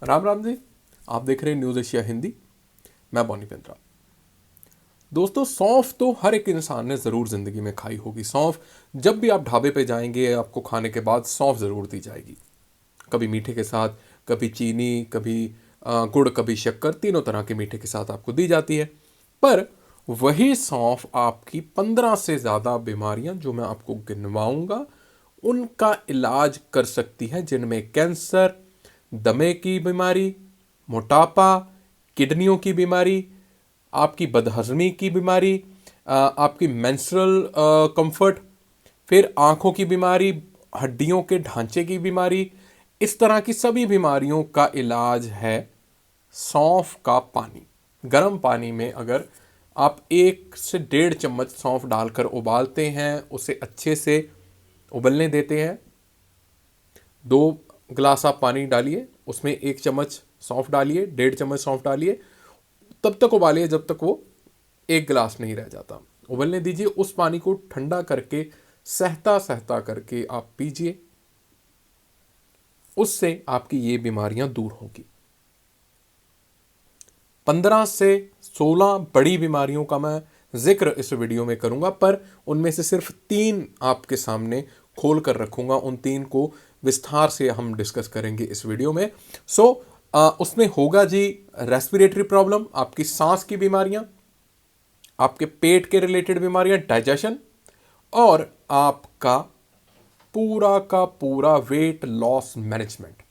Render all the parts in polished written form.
राम राम जी। आप देख रहे हैं न्यूज़ एशिया हिंदी। मैं बॉनी पेंद्रा। दोस्तों, सौंफ तो हर एक इंसान ने ज़रूर ज़िंदगी में खाई होगी। सौंफ जब भी आप ढाबे पे जाएंगे आपको खाने के बाद सौंफ ज़रूर दी जाएगी। कभी मीठे के साथ, कभी चीनी, कभी गुड़, कभी शक्कर, तीनों तरह के मीठे के साथ आपको दी जाती है। पर वही सौंफ आपकी 15 से ज़्यादा बीमारियां जो मैं आपको गिनवाऊंगा उनका इलाज कर सकती है, जिनमें कैंसर, दमे की बीमारी, मोटापा, किडनियों की बीमारी, आपकी बदहजमी की बीमारी, आपकी मेंस्ट्रुअल कंफर्ट, फिर आंखों की बीमारी, हड्डियों के ढांचे की बीमारी, इस तरह की सभी बीमारियों का इलाज है सौंफ का पानी। गर्म पानी में अगर आप 1 से 1.5 चम्मच सौंफ डालकर उबालते हैं, उसे अच्छे से उबलने देते हैं। 2 गिलास आप पानी डालिए, उसमें 1 चम्मच सौंफ डालिए, 1.5 चम्मच सौंफ डालिए, तब तक उबालिए जब तक वो 1 गिलास नहीं रह जाता। उबलने दीजिए। उस पानी को ठंडा करके सहता सहता करके आप पीजिए। उससे आपकी ये बीमारियां दूर होंगी। 15 से 16 बड़ी बीमारियों का मैं जिक्र इस वीडियो में करूंगा, पर उनमें से सिर्फ 3 आपके सामने खोल कर रखूंगा। उन 3 को विस्तार से हम डिस्कस करेंगे इस वीडियो में। उसमें होगा जी रेस्पिरेटरी प्रॉब्लम, आपकी सांस की बीमारियां, आपके पेट के रिलेटेड बीमारियां, डाइजेशन, और आपका पूरा का पूरा वेट लॉस मैनेजमेंट,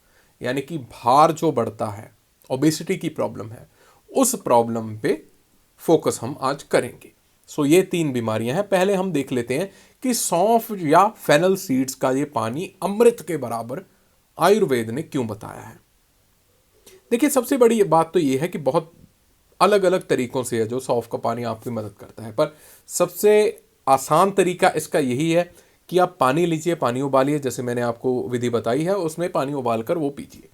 यानी कि भार जो बढ़ता है, ओबेसिटी की प्रॉब्लम है, उस प्रॉब्लम पे फोकस हम आज करेंगे। ये 3 बीमारियां हैं। पहले हम देख लेते हैं कि सौंफ या फेनल सीड्स का ये पानी अमृत के बराबर आयुर्वेद ने क्यों बताया है। देखिए, सबसे बड़ी बात तो ये है कि बहुत अलग अलग तरीकों से है जो सौंफ का पानी आपकी मदद करता है, पर सबसे आसान तरीका इसका यही है कि आप पानी लीजिए, पानी उबालिए, जैसे मैंने आपको विधि बताई है, उसमें पानी उबालकर वो पीजिए।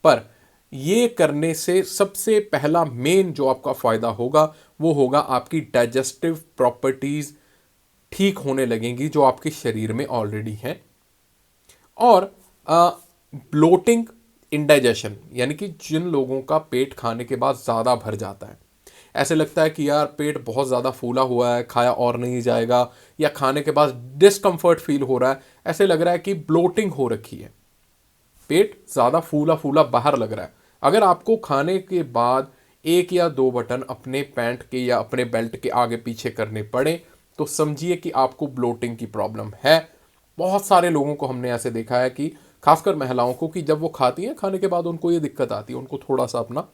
पर ये करने से सबसे पहला मेन जो आपका फायदा होगा वो होगा आपकी डाइजेस्टिव प्रॉपर्टीज ठीक होने लगेंगी जो आपके शरीर में ऑलरेडी हैं। और ब्लोटिंग, इंडाइजेशन, यानी कि जिन लोगों का पेट खाने के बाद ज़्यादा भर जाता है, ऐसे लगता है कि यार पेट बहुत ज़्यादा फूला हुआ है, खाया और नहीं जाएगा, या खाने के बाद डिस्कम्फर्ट फील हो रहा है, ऐसे लग रहा है कि ब्लोटिंग हो रखी है, पेट ज़्यादा फूला फूला बाहर लग रहा है। अगर आपको खाने के बाद 1 या 2 बटन अपने पैंट के या अपने बेल्ट के आगे पीछे करने पड़े तो समझिए कि आपको ब्लोटिंग की प्रॉब्लम है। बहुत सारे लोगों को हमने ऐसे देखा है कि खासकर महिलाओं को, कि जब वो खाती हैं खाने के बाद उनको ये दिक्कत आती है, उनको थोड़ा सा अपना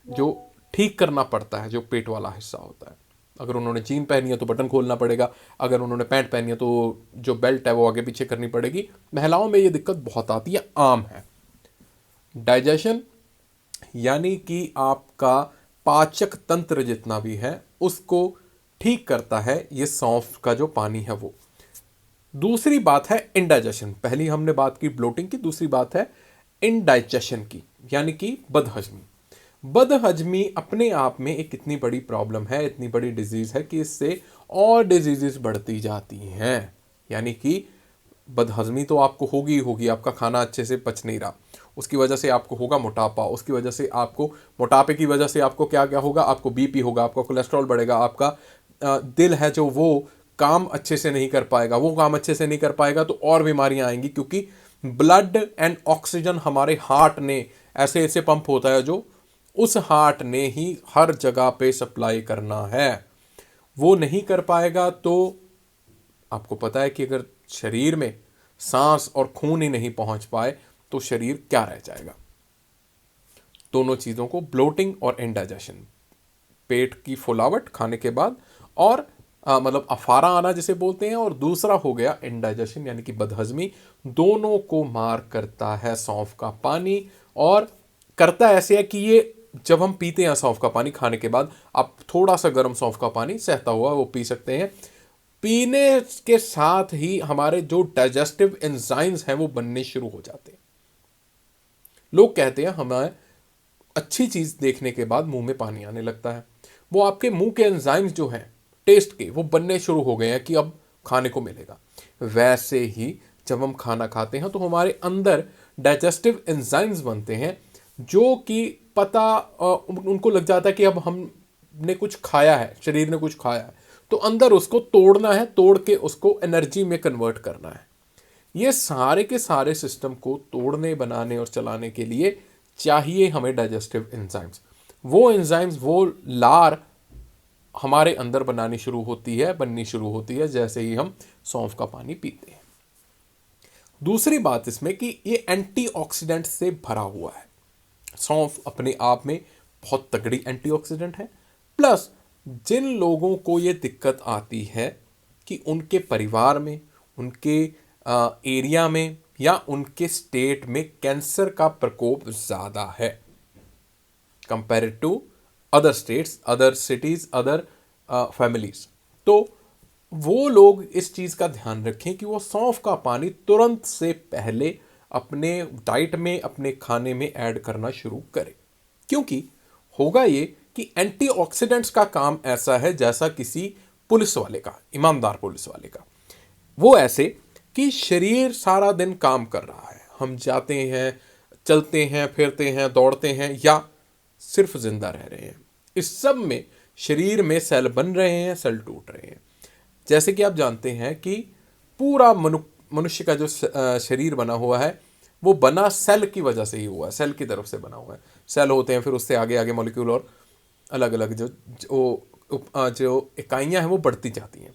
जो ठीक करना पड़ता है, जो पेट वाला हिस्सा होता है। अगर उन्होंने जीन पहनी है तो बटन खोलना पड़ेगा, अगर उन्होंने पैंट पहनी है तो जो बेल्ट है वो आगे पीछे करनी पड़ेगी। महिलाओं में ये दिक्कत बहुत आती है, आम है। डाइजेशन, यानी कि आपका पाचक तंत्र जितना भी है उसको ठीक करता है ये सौंफ का जो पानी है वो। दूसरी बात है इंडाइजेशन। पहली हमने बात की ब्लोटिंग की, दूसरी बात है इंडाइजेशन की, यानी कि बदहजमी। बदहजमी अपने आप में एक इतनी बड़ी प्रॉब्लम है, इतनी बड़ी डिजीज है कि इससे और डिजीजेस बढ़ती जाती हैं। यानी कि बदहजमी तो आपको होगी ही होगी, आपका खाना अच्छे से पच नहीं रहा, उसकी वजह से आपको होगा मोटापा, उसकी वजह से आपको मोटापे की वजह से आपको क्या क्या होगा, आपको बीपी होगा, आपका कोलेस्ट्रॉल बढ़ेगा, आपका दिल है जो वो काम अच्छे से नहीं कर पाएगा, वो काम अच्छे से नहीं कर पाएगा तो और बीमारियां आएंगी, क्योंकि ब्लड एंड ऑक्सीजन हमारे हार्ट ने ऐसे ऐसे पंप होता है जो उस हार्ट ने ही हर जगह पे सप्लाई करना है, वो नहीं कर पाएगा तो आपको पता है कि अगर शरीर में सांस और खून ही नहीं पहुंच पाए तो शरीर क्या रह जाएगा। दोनों चीज़ों को, ब्लोटिंग और इंडाइजेशन, पेट की फुलावट खाने के बाद, और मतलब अफारा आना जिसे बोलते हैं, और दूसरा हो गया इंडाइजेशन यानी कि बदहजमी, दोनों को मार करता है सौंफ का पानी। और करता ऐसे है कि ये जब हम पीते हैं सौंफ का पानी खाने के बाद, आप थोड़ा सा गर्म सौंफ का पानी सहता हुआ वो पी सकते हैं। पीने के साथ ही हमारे जो डाइजेस्टिव एंजाइम्स हैं वो बनने शुरू हो जाते हैं। लोग कहते हैं हमें अच्छी चीज देखने के बाद मुंह में पानी आने लगता है, वो आपके मुंह के एंजाइम्स जो हैं टेस्ट के, वो बनने शुरू हो गए हैं कि अब खाने को मिलेगा। वैसे ही जब हम खाना खाते हैं तो हमारे अंदर डाइजेस्टिव एंजाइम्स बनते हैं, जो कि उनको लग जाता है कि अब हमने कुछ खाया है, शरीर ने कुछ खाया है, तो अंदर उसको तोड़ना है, तोड़ के उसको एनर्जी में कन्वर्ट करना है। ये सारे के सारे सिस्टम को तोड़ने, बनाने और चलाने के लिए चाहिए हमें डाइजेस्टिव एंजाइम्स। वो एंजाइम्स, वो लार हमारे अंदर बननी शुरू होती है जैसे ही हम सौंफ का पानी पीते हैं। दूसरी बात इसमें कि ये एंटीऑक्सीडेंट से भरा हुआ है। सौंफ अपने आप में बहुत तगड़ी एंटीऑक्सीडेंट है। प्लस जिन लोगों को ये दिक्कत आती है कि उनके परिवार में, उनके एरिया में या उनके स्टेट में कैंसर का प्रकोप ज़्यादा है compared to other states, other cities, other families, तो वो लोग इस चीज़ का ध्यान रखें कि वो सौंफ का पानी तुरंत से पहले अपने डाइट में, अपने खाने में ऐड करना शुरू करें। क्योंकि होगा ये कि एंटीऑक्सीडेंट्स का काम ऐसा है जैसा किसी पुलिस वाले का, ईमानदार पुलिस वाले का। वो ऐसे कि शरीर सारा दिन काम कर रहा है, हम जाते हैं, चलते हैं, फिरते हैं, दौड़ते हैं या सिर्फ जिंदा रह रहे हैं, इस सब में शरीर में सेल बन रहे हैं, सेल टूट रहे हैं। जैसे कि आप जानते हैं कि पूरा मनुष्य का जो शरीर बना हुआ है वो बना सेल की वजह से ही हुआ है, सेल की तरफ से बना हुआ है। सेल होते हैं, फिर उससे आगे आगे मॉलिक्यूल और अलग अलग जो इकाइयाँ हैं वो बढ़ती जाती हैं।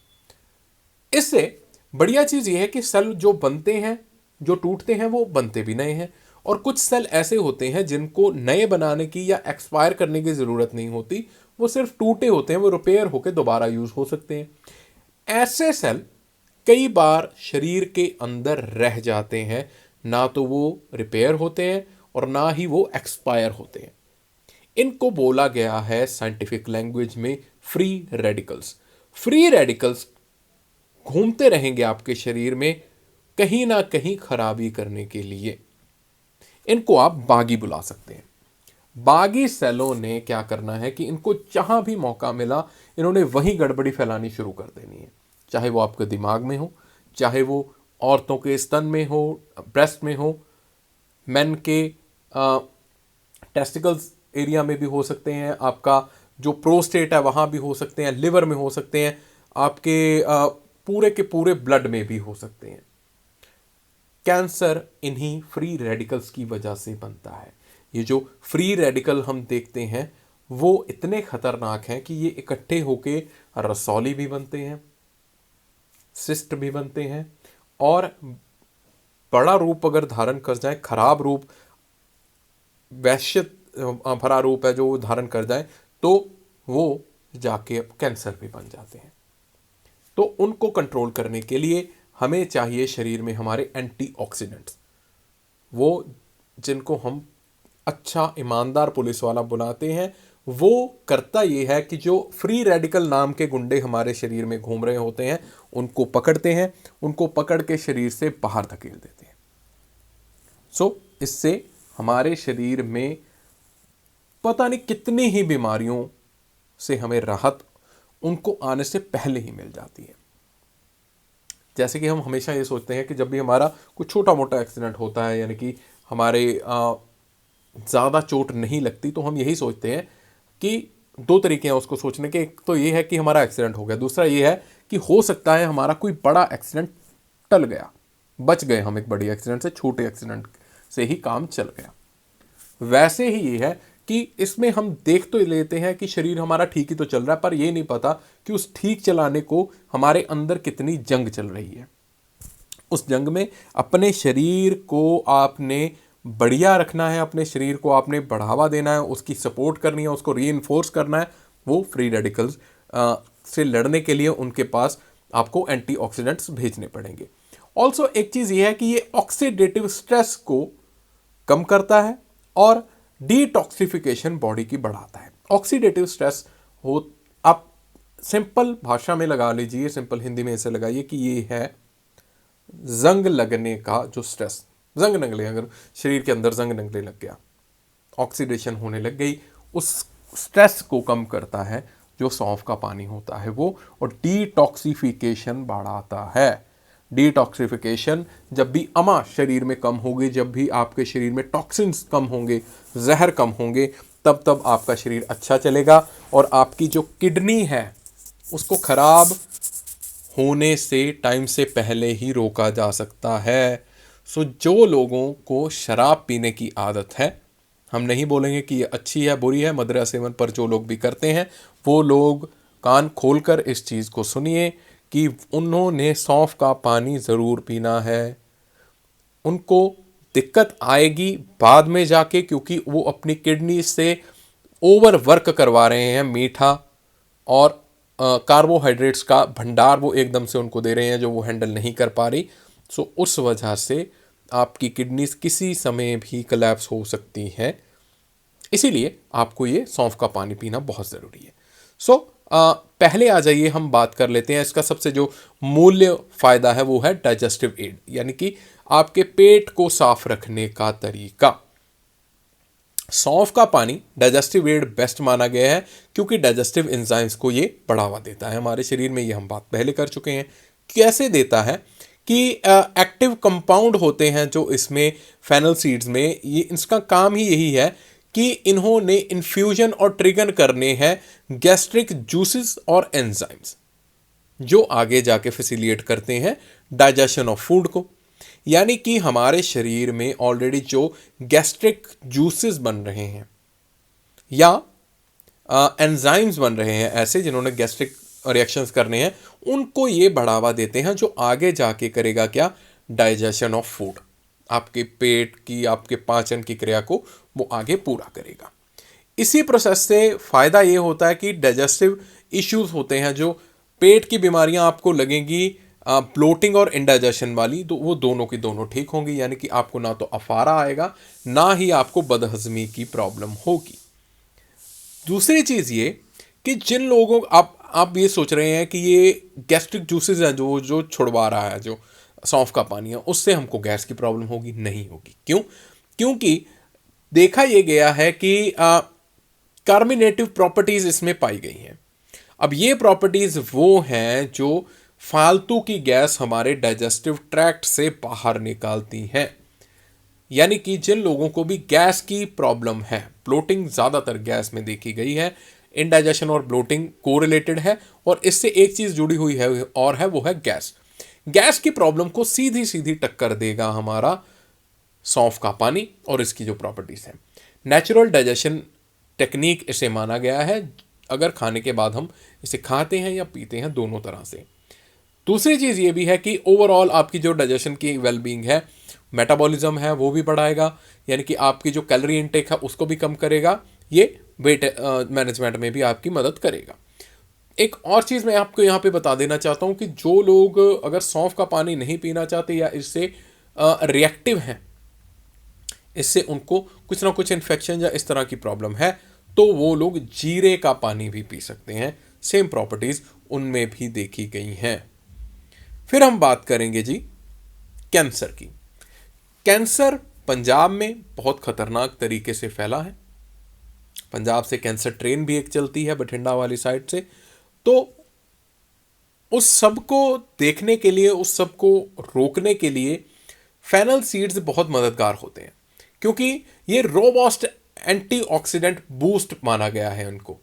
इससे बढ़िया चीज़ ये है कि सेल जो बनते हैं, जो टूटते हैं, वो बनते भी नए हैं। और कुछ सेल ऐसे होते हैं जिनको नए बनाने की या एक्सपायर करने की ज़रूरत नहीं होती, वो सिर्फ टूटे होते हैं, वो रिपेयर होकर दोबारा यूज़ हो सकते हैं। ऐसे सेल कई बार शरीर के अंदर रह जाते हैं, ना तो वो रिपेयर होते हैं और ना ही वो एक्सपायर होते हैं। इनको बोला गया है साइंटिफिक लैंग्वेज में फ्री रेडिकल्स। फ्री रेडिकल्स घूमते रहेंगे आपके शरीर में कहीं ना कहीं खराबी करने के लिए। इनको आप बागी बुला सकते हैं। बागी सेलों ने क्या करना है कि इनको जहां भी मौका मिला इन्होंने वहीं गड़बड़ी फैलानी शुरू कर देनी है। चाहे वो आपके दिमाग में हो, चाहे वो औरतों के स्तन में हो, ब्रेस्ट में हो, मेन के टेस्टिकल्स एरिया में भी हो सकते हैं, आपका जो प्रोस्टेट है वहाँ भी हो सकते हैं, लिवर में हो सकते हैं, आपके पूरे के पूरे ब्लड में भी हो सकते हैं। कैंसर इन्हीं फ्री रेडिकल्स की वजह से बनता है। ये जो फ्री रेडिकल हम देखते हैं वो इतने खतरनाक हैं कि ये इकट्ठे होके रसौली भी बनते हैं, सिस्ट भी बनते हैं, और बड़ा रूप अगर धारण कर जाए, खराब रूप, वैश्य भरा रूप है जो धारण कर जाए, तो वो जाके कैंसर भी बन जाते हैं। तो उनको कंट्रोल करने के लिए हमें चाहिए शरीर में हमारे एंटीऑक्सीडेंट्स, वो जिनको हम अच्छा ईमानदार पुलिस वाला बुलाते हैं। वो करता ये है कि जो फ्री रेडिकल नाम के गुंडे हमारे शरीर में घूम रहे होते हैं उनको पकड़ते हैं, उनको पकड़ के शरीर से बाहर धकेल देते हैं। इससे हमारे शरीर में पता नहीं कितनी ही बीमारियों से हमें राहत उनको आने से पहले ही मिल जाती है। जैसे कि हम हमेशा ये सोचते हैं कि जब भी हमारा कुछ छोटा मोटा एक्सीडेंट होता है, यानी कि हमारे ज़्यादा चोट नहीं लगती, तो हम यही सोचते हैं कि दो तरीके हैं उसको सोचने के। एक तो ये है कि हमारा एक्सीडेंट हो गया, दूसरा ये है कि हो सकता है हमारा कोई बड़ा एक्सीडेंट टल गया, बच गए हम एक बड़ी एक्सीडेंट से, छोटे एक्सीडेंट से ही काम चल गया। वैसे ही ये है कि इसमें हम देख तो लेते हैं कि शरीर हमारा ठीक ही तो चल रहा है, पर यह नहीं पता कि उस ठीक चलाने को हमारे अंदर कितनी जंग चल रही है। उस जंग में अपने शरीर को आपने बढ़िया रखना है, अपने शरीर को आपने बढ़ावा देना है, उसकी सपोर्ट करनी है, उसको रीइंफोर्स करना है। वो फ्री रेडिकल्स से लड़ने के लिए उनके पास आपको एंटीऑक्सीडेंट्स भेजने पड़ेंगे। ऑल्सो एक चीज़ ये है कि ये ऑक्सीडेटिव स्ट्रेस को कम करता है और डिटॉक्सिफिकेशन बॉडी की बढ़ाता है। ऑक्सीडेटिव स्ट्रेस हो, आप सिंपल भाषा में लगा लीजिए, सिंपल हिंदी में ऐसे लगाइए कि ये है जंग लगने का जो स्ट्रेस, जंग निकले, अगर शरीर के अंदर जंग निकले लग गया, ऑक्सीडेशन होने लग गई, उस स्ट्रेस को कम करता है जो सौंफ का पानी होता है वो, और डिटॉक्सिफिकेशन बढ़ाता है। डिटॉक्सिफिकेशन, जब भी अमा शरीर में कम होगी, जब भी आपके शरीर में टॉक्सिन्स कम होंगे, जहर कम होंगे, तब तब आपका शरीर अच्छा चलेगा और आपकी जो किडनी है उसको खराब होने से टाइम से पहले ही रोका जा सकता है। सो जो लोगों को शराब पीने की आदत है, हम नहीं बोलेंगे कि ये अच्छी है बुरी है, मदिरा सेवन पर जो लोग भी करते हैं वो लोग कान खोलकर इस चीज़ को सुनिए कि उन्होंने सौंफ का पानी ज़रूर पीना है। उनको दिक्कत आएगी बाद में जाके, क्योंकि वो अपनी किडनी से ओवर वर्क करवा रहे हैं। मीठा और कार्बोहाइड्रेट्स का भंडार वो एकदम से उनको दे रहे हैं जो वो हैंडल नहीं कर पा रही। सो उस वजह से आपकी किडनी किसी समय भी कोलैप्स हो सकती है। इसीलिए आपको ये सौंफ का पानी पीना बहुत ज़रूरी है। सो पहले आ जाइए हम बात कर लेते हैं इसका सबसे जो मूल्य फ़ायदा है वो है डाइजेस्टिव एड, यानी कि आपके पेट को साफ रखने का तरीका। सौंफ का पानी डाइजेस्टिव एड बेस्ट माना गया है क्योंकि डाइजेस्टिव एंजाइम्स को ये बढ़ावा देता है हमारे शरीर में। ये हम बात पहले कर चुके हैं। कैसे देता है कि एक्टिव कंपाउंड होते हैं जो इसमें फेनल सीड्स में, ये इसका काम ही यही है कि इन्होंने इन्फ्यूजन और ट्रिगर करने हैं गैस्ट्रिक जूसेस और एंजाइम्स जो आगे जाके फैसिलिटेट करते हैं डाइजेशन ऑफ फूड को। यानी कि हमारे शरीर में ऑलरेडी जो गैस्ट्रिक जूसेस बन रहे हैं या एंजाइम्स बन रहे हैं ऐसे जिन्होंने गैस्ट्रिक रिएक्शंस करने हैं, उनको ये बढ़ावा देते हैं जो आगे जाके करेगा क्या, डाइजेशन ऑफ फूड, आपके पेट की, आपके पाचन की क्रिया को वो आगे पूरा करेगा। इसी प्रोसेस से फ़ायदा ये होता है कि डाइजेस्टिव इश्यूज होते हैं, जो पेट की बीमारियां आपको लगेंगी ब्लोटिंग और इंडाइजेशन वाली, तो वो दोनों की दोनों ठीक होंगी। यानी कि आपको ना तो अफारा आएगा ना ही आपको बदहजमी की प्रॉब्लम होगी। दूसरी चीज़ ये कि जिन लोगों आप ये सोच रहे हैं कि ये गैस्ट्रिक जूसेस हैं जो जो छुड़वा रहा है, जो सौंफ का पानी है, उससे हमको गैस की प्रॉब्लम होगी, नहीं होगी। क्यों? क्योंकि देखा यह गया है कि कार्मिनेटिव प्रॉपर्टीज इसमें पाई गई हैं। अब ये प्रॉपर्टीज वो हैं जो फालतू की गैस हमारे डाइजेस्टिव ट्रैक्ट से बाहर निकालती हैं। यानी कि जिन लोगों को भी गैस की प्रॉब्लम है, ब्लोटिंग ज़्यादातर गैस में देखी गई है, इंडाइजेशन और ब्लोटिंग कोरिलेटेड है, और इससे एक चीज़ जुड़ी हुई है और है वो है गैस। गैस की प्रॉब्लम को सीधी सीधी टक्कर देगा हमारा सौंफ का पानी और इसकी जो प्रॉपर्टीज़ हैं। नेचुरल डाइजेशन टेक्निक इसे माना गया है, अगर खाने के बाद हम इसे खाते हैं या पीते हैं, दोनों तरह से। दूसरी चीज़ ये भी है कि ओवरऑल आपकी जो डाइजेशन की वेलबींग है, मेटाबॉलिज्म है, वो भी बढ़ाएगा। यानी कि आपकी जो कैलोरी इनटेक है उसको भी कम करेगा। ये वेट मैनेजमेंट में भी आपकी मदद करेगा। एक और चीज़ मैं आपको यहाँ पे बता देना चाहता हूँ कि जो लोग अगर सौंफ का पानी नहीं पीना चाहते या इससे रिएक्टिव हैं, इससे उनको कुछ ना कुछ इन्फेक्शन या इस तरह की प्रॉब्लम है, तो वो लोग जीरे का पानी भी पी सकते हैं। सेम प्रॉपर्टीज़ उनमें भी देखी गई हैं। फिर हम बात करेंगे जी कैंसर की। कैंसर पंजाब में बहुत खतरनाक तरीके से फैला है। पंजाब से कैंसर ट्रेन भी एक चलती है बठिंडा वाली साइड से। तो उस सब को देखने के लिए, उस सब को रोकने के लिए फेनल सीड्स बहुत मददगार होते हैं, क्योंकि ये रोबस्ट एंटीऑक्सीडेंट बूस्ट माना गया है इनको।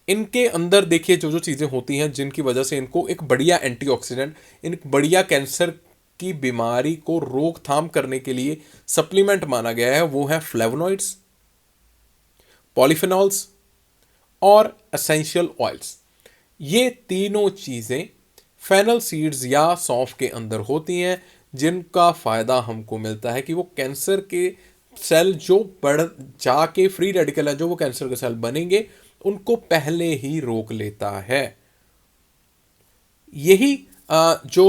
इनके अंदर देखिए जो जो चीज़ें होती हैं जिनकी वजह से इनको एक बढ़िया एंटीऑक्सीडेंट, एक बढ़िया कैंसर की बीमारी को रोकथाम करने के लिए सप्लीमेंट माना गया है, वो है फ्लेवोनॉइड्स, पॉलीफेनॉल्स और एसेंशियल ऑयल्स। ये तीनों चीज़ें फेनल सीड्स या सौंफ के अंदर होती हैं, जिनका फ़ायदा हमको मिलता है कि वो कैंसर के सेल जो बढ़ जाके फ्री रेडिकल है, जो वो कैंसर के सेल बनेंगे, उनको पहले ही रोक लेता है। यही जो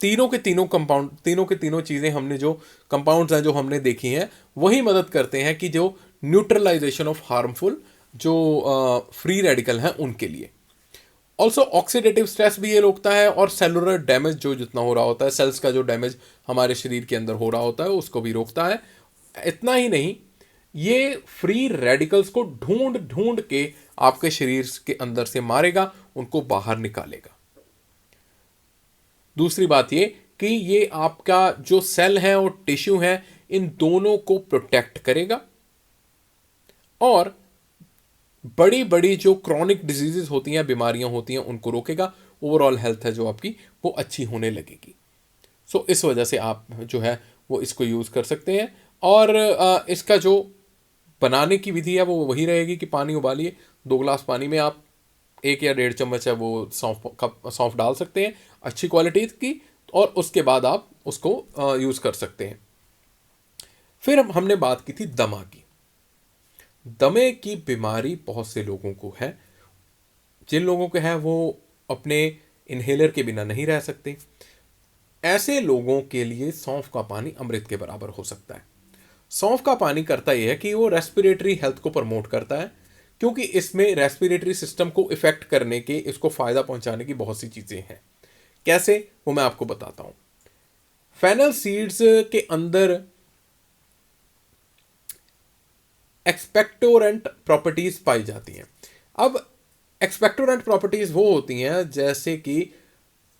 तीनों के तीनों कंपाउंड, तीनों के तीनों चीज़ें हमने जो कंपाउंड्स हैं जो हमने देखी हैं, वही मदद करते हैं कि जो न्यूट्रलाइजेशन ऑफ हार्मफुल जो फ्री रेडिकल हैं उनके लिए। ऑल्सो ऑक्सीडेटिव स्ट्रेस भी ये रोकता है, और सेलुलर डैमेज जो जितना हो रहा होता है, सेल्स का जो डैमेज हमारे शरीर के अंदर हो रहा होता है उसको भी रोकता है। इतना ही नहीं, ये फ्री रेडिकल्स को ढूंढ ढूंढ के आपके शरीर के अंदर से मारेगा, उनको बाहर निकालेगा। दूसरी बात ये कि ये आपका जो सेल है और टिश्यू है, इन दोनों को प्रोटेक्ट करेगा और बड़ी बड़ी जो क्रॉनिक डिजीजेस होती हैं, बीमारियां होती हैं, उनको रोकेगा। ओवरऑल हेल्थ है जो आपकी वो अच्छी होने लगेगी। सो इस वजह से आप जो है वो इसको यूज़ कर सकते हैं। और इसका जो बनाने की विधि है वो वही रहेगी कि पानी उबालिए, 2 गिलास पानी में आप 1 या 1.5 चम्मच है वो सौंफ डाल सकते हैं अच्छी क्वालिटी की, और उसके बाद आप उसको यूज़ कर सकते हैं। फिर हमने बात की थी दमा की। दमे की बीमारी बहुत से लोगों को है। जिन लोगों को है वो अपने इन्हेलर के बिना नहीं रह सकते। ऐसे लोगों के लिए सौंफ का पानी अमृत के बराबर हो सकता है। सौंफ का पानी करता यह है कि वो रेस्पिरेटरी हेल्थ को प्रमोट करता है, क्योंकि इसमें रेस्पिरेटरी सिस्टम को इफेक्ट करने के, इसको फायदा पहुंचाने की बहुत सी चीजें हैं। कैसे, वो मैं आपको बताता हूं। फेनल सीड्स के अंदर एक्सपेक्टोरेंट प्रॉपर्टीज पाई जाती हैं। अब एक्सपेक्टोरेंट प्रॉपर्टीज वो होती हैं जैसे कि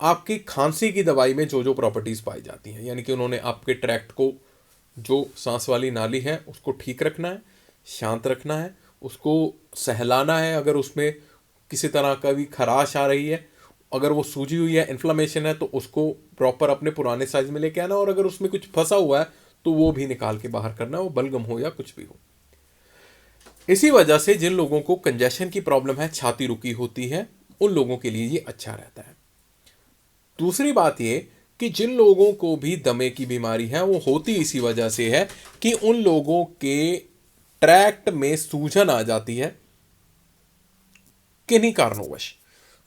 आपकी खांसी की दवाई में जो जो प्रॉपर्टीज पाई जाती हैं, यानी कि उन्होंने आपके ट्रैक्ट को, जो सांस वाली नाली है उसको ठीक रखना है, शांत रखना है, उसको सहलाना है। अगर उसमें किसी तरह का भी खराश आ रही है, अगर वो सूजी हुई है, इन्फ्लामेशन है, तो उसको प्रॉपर अपने पुराने साइज में लेके आना, और अगर उसमें कुछ फंसा हुआ है तो वो भी निकाल के बाहर करना, वो बलगम हो या कुछ भी हो। इसी वजह से जिन लोगों को कंजेशन की प्रॉब्लम है, छाती रुकी होती है, उन लोगों के लिए ये अच्छा रहता है। दूसरी बात ये कि जिन लोगों को भी दमे की बीमारी है, वो होती इसी वजह से है कि उन लोगों के ट्रैक्ट में सूजन आ जाती है किन्हीं कारणोंवश।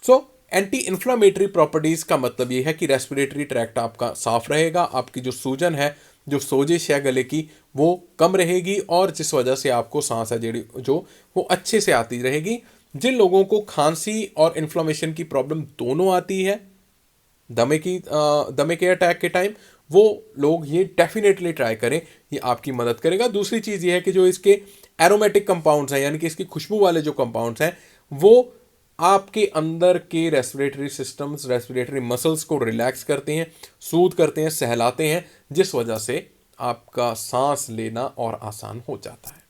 सो एंटी इन्फ्लामेटरी प्रॉपर्टीज का मतलब यह है कि रेस्पिरेटरी ट्रैक्ट आपका साफ रहेगा, आपकी जो सूजन है, जो सोजिश है गले की, वो कम रहेगी, और जिस वजह से आपको सांस है जो वो अच्छे से आती रहेगी। जिन लोगों को खांसी और इन्फ्लामेशन की प्रॉब्लम दोनों आती है दमे के अटैक के टाइम, वो लोग ये डेफिनेटली ट्राई करें, ये आपकी मदद करेगा। दूसरी चीज़ ये है कि जो इसके एरोमेटिक कंपाउंड्स हैं, यानी कि इसकी खुशबू वाले जो कंपाउंड्स हैं, वो आपके अंदर के रेस्पिरेटरी सिस्टम्स, रेस्पिरेटरी मसल्स को रिलैक्स करते हैं, सूद करते हैं, सहलाते हैं, जिस वजह से आपका सांस लेना और आसान हो जाता है।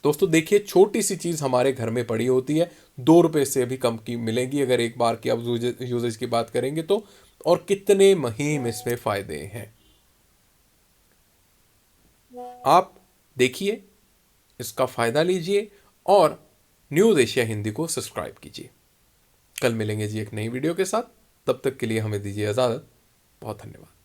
दोस्तों देखिए, छोटी सी चीज़ हमारे घर में पड़ी होती है, 2 रुपये से भी कम की मिलेगी अगर एक बार की आप यूजेज की बात करेंगे तो, और कितने मुहिम इसमें फ़ायदे हैं। आप देखिए, इसका फ़ायदा लीजिए, और न्यूज़ एशिया हिंदी को सब्सक्राइब कीजिए। कल मिलेंगे जी एक नई वीडियो के साथ, तब तक के लिए हमें दीजिए इजाज़त। बहुत धन्यवाद।